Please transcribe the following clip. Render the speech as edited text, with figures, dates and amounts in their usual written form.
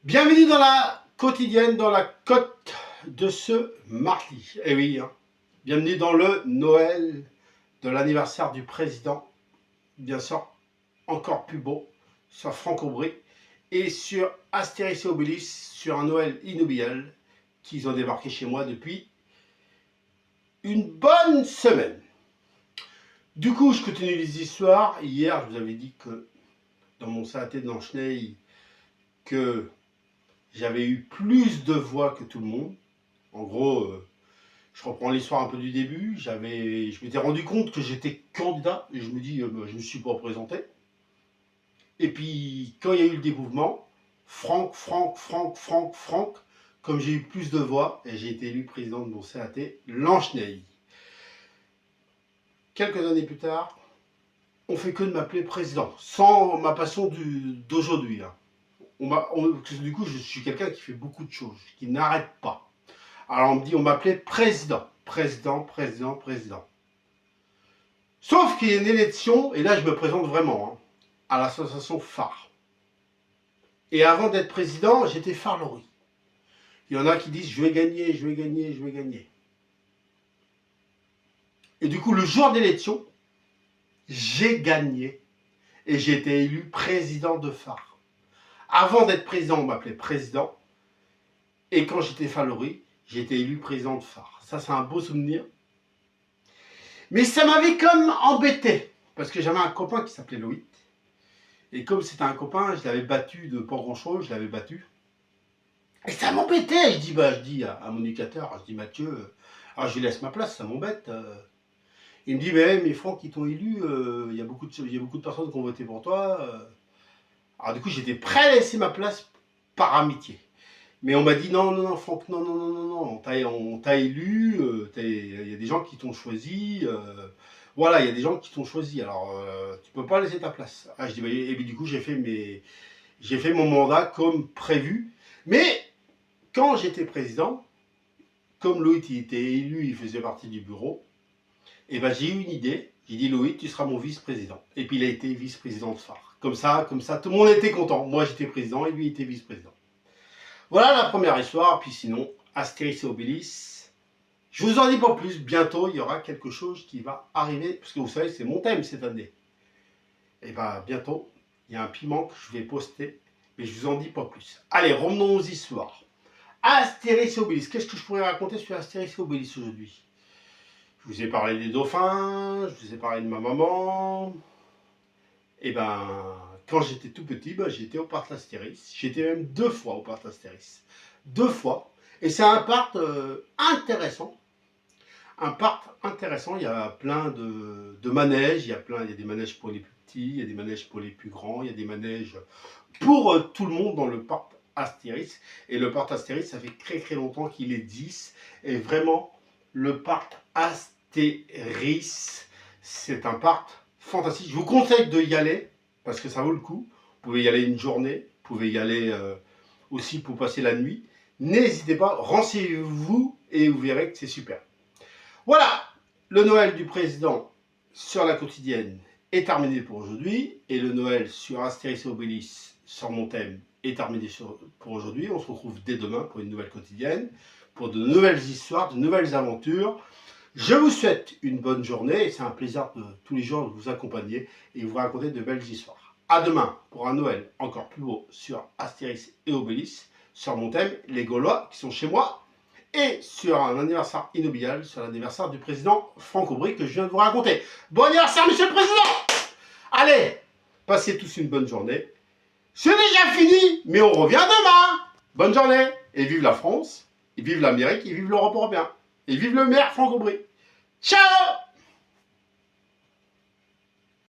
Bienvenue dans la quotidienne, dans la cote de ce mardi. Eh oui, hein. Bienvenue dans le Noël de l'anniversaire du président. Bien sûr, encore plus beau, sur Franck-Aubry et sur Astérix et Obélix, sur un Noël inoubliable qu'ils ont débarqué chez moi depuis une bonne semaine. Du coup, je continue les histoires. Hier, je vous avais dit que dans mon saté de Blanche-Neige, que j'avais eu plus de voix que tout le monde. En gros, je reprends l'histoire un peu du début. Je m'étais rendu compte que j'étais candidat et je me dis, je ne me suis pas représenté. Et puis, quand il y a eu le démouvement, Franck, comme j'ai eu plus de voix, et j'ai été élu président de mon CAT, Blanche-Neige. Quelques années plus tard, on fait que de m'appeler président, sans ma passion d'aujourd'hui. Hein. Du coup, je suis quelqu'un qui fait beaucoup de choses, qui n'arrête pas. Alors on me dit, on m'appelait président. Sauf qu'il y a une élection, et là je me présente vraiment, hein, à l'association phare. Et avant d'être président, j'étais phare-lori. Il y en a qui disent, je vais gagner. Et du coup, le jour d'élection, j'ai gagné et j'ai été élu président de phare. Avant d'être président, on m'appelait président. Et quand j'étais phare-lori, j'ai été élu président de phare. Ça, c'est un beau souvenir. Mais ça m'avait comme embêté. Parce que j'avais un copain qui s'appelait Loïc. Et comme c'était un copain, je l'avais battu de pas grand-chose, je l'avais battu. Et ça m'embêtait. Je dis à mon éducateur, je dis Mathieu, alors je lui laisse ma place, ça m'embête. Il me dit, mais Franck, ils t'ont élu, il y a beaucoup de personnes qui ont voté pour toi. Alors du coup, j'étais prêt à laisser ma place par amitié. Mais on m'a dit non, Franck, non, on t'a élu, il y a des gens qui t'ont choisi, voilà, il y a des gens qui t'ont choisi, alors tu peux pas laisser ta place. Ah, je dis, et puis du coup, j'ai fait mon mandat comme prévu, mais quand j'étais président, comme Loïc il était élu, il faisait partie du bureau, et ben j'ai eu une idée, j'ai dit Loïc, tu seras mon vice-président. Et puis il a été vice-président de phare. Comme ça, tout le monde était content. Moi j'étais président et lui il était vice-président. Voilà la première histoire, puis sinon, Astérix et Obélix. Je vous en dis pas plus, bientôt il y aura quelque chose qui va arriver, parce que vous savez, c'est mon thème cette année. Et bien bientôt, il y a un piment que je vais poster, mais je vous en dis pas plus. Allez, revenons aux histoires. Astérix et Obélix, qu'est-ce que je pourrais raconter sur Astérix et Obélix aujourd'hui? Je vous ai parlé des dauphins, je vous ai parlé de ma maman. Et quand j'étais tout petit, j'étais au parc Astérix. J'étais même 2 fois au parc Astérix. 2 fois. Et c'est un parc intéressant. Un parc intéressant. Il y a plein de manèges. Il y a des manèges pour les plus petits, il y a des manèges pour les plus grands, il y a des manèges pour tout le monde dans le parc Astérix. Et le parc Astérix, ça fait très longtemps qu'il existe. Et vraiment, le parc Astérix, c'est un parc fantastique. Je vous conseille d'y aller parce que ça vaut le coup. Vous pouvez y aller une journée, vous pouvez y aller aussi pour passer la nuit. N'hésitez pas, renseignez-vous et vous verrez que c'est super. Voilà, le Noël du président sur la quotidienne est terminé pour aujourd'hui et le Noël sur Astérix et Obélix sur mon thème est terminé pour aujourd'hui. On se retrouve dès demain pour une nouvelle quotidienne, pour de nouvelles histoires, de nouvelles aventures. Je vous souhaite une bonne journée et c'est un plaisir de tous les jours de vous accompagner et vous raconter de belles histoires. À demain pour un Noël encore plus beau sur Astérix et Obélix, sur mon thème, les Gaulois qui sont chez moi, et sur un anniversaire inoubliable, sur l'anniversaire du président Franck-Aubry que je viens de vous raconter. Bon anniversaire, monsieur le président! Allez, passez tous une bonne journée. C'est déjà fini, mais on revient demain. Bonne journée et vive la France, et vive l'Amérique, et vive l'Europe européenne. Et vive le maire Franck-Aubry. Ciao!